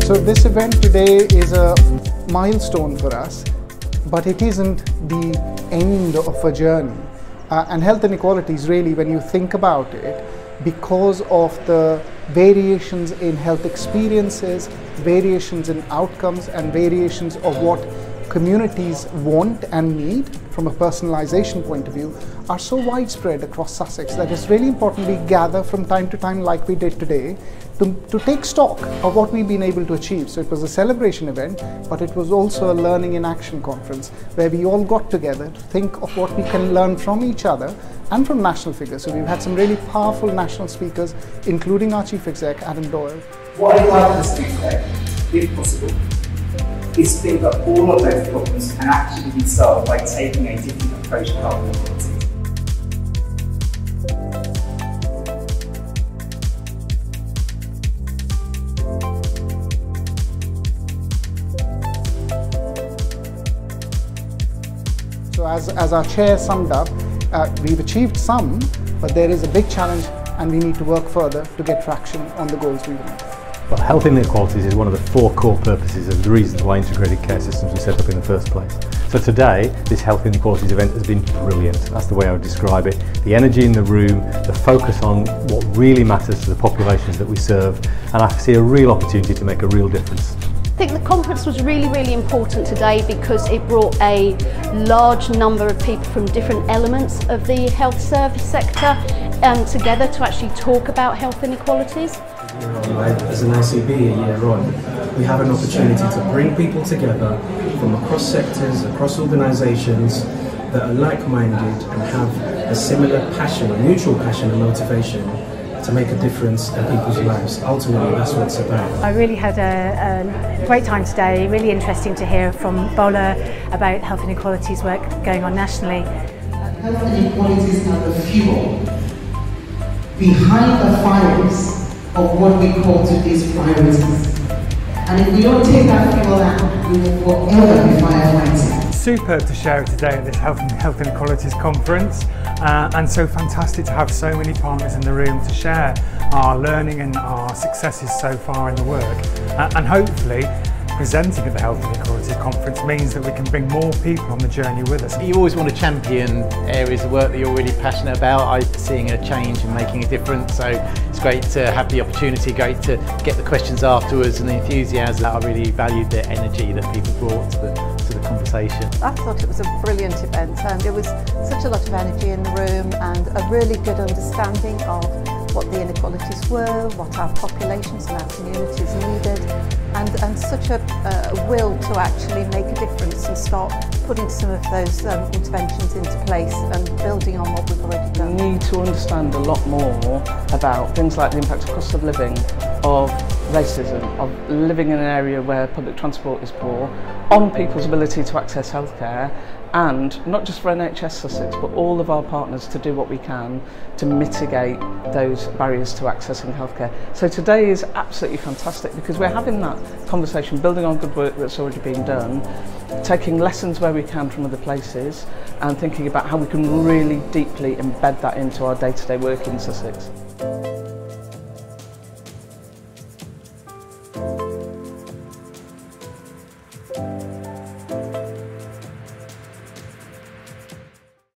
So this event today is a milestone for us, but it isn't the end of a journey. And health inequalities, really, when you think about it, because of the variations in health experiences, variations in outcomes, and variations of what communities want and need from a personalisation point of view, are so widespread across Sussex that it's really important we gather from time to time, like we did today, to take stock of what we've been able to achieve. So it was a celebration event, but it was also a learning in action conference where we all got together to think of what we can learn from each other and from national figures. So we've had some really powerful national speakers, including our Chief Exec, Adam Doyle. What I'd like us to do today, if possible, is think that all of those problems can actually be solved by taking a different approach to health inequalities. So as our chair summed up, we've achieved some, but there is a big challenge and we need to work further to get traction on the goals we want. Well, health inequalities is one of the 4 core purposes of the reasons why integrated care systems were set up in the first place. So today, this health inequalities event has been brilliant. That's the way I would describe it. The energy in the room, the focus on what really matters to the populations that we serve, and I see a real opportunity to make a real difference. I think the conference was really important today because it brought a large number of people from different elements of the health service sector together to actually talk about health inequalities. As an ICB a year on, we have an opportunity to bring people together from across sectors, across organisations that are like-minded and have a similar passion, a mutual passion and motivation to make a difference in people's lives. Ultimately, that's what it's about. I really had a great time today, really interesting to hear from Bola about health inequalities work going on nationally. Health inequalities are the fuel behind the fires of what we call today's priorities. And if we don't take that fuel out, we will forever be firefighting. Superb to share it today at this Health Inequalities conference, and so fantastic to have so many partners in the room to share our learning and our successes so far in the work, and hopefully presenting at the Health Inequalities conference means that we can bring more people on the journey with us. You always want to champion areas of work that you're really passionate about. I'm seeing a change and making a difference, so it's great to have the opportunity, great to get the questions afterwards and the enthusiasm. I really valued the energy that people brought to the conversation. I thought it was a brilliant event, and there was such a lot of energy in the room and a really good understanding of what the inequalities were, what our populations and our communities needed, and such a will to actually make a difference and start putting some of those interventions into place and building on what we've already done. We need to understand a lot more about things like the impact of cost of living, of racism, of living in an area where public transport is poor, on people's ability to access healthcare, and not just for NHS Sussex but all of our partners to do what we can to mitigate those barriers to accessing healthcare. So today is absolutely fantastic because we're having that conversation, building on good work that's already been done, taking lessons where we can from other places and thinking about how we can really deeply embed that into our day-to-day work in Sussex.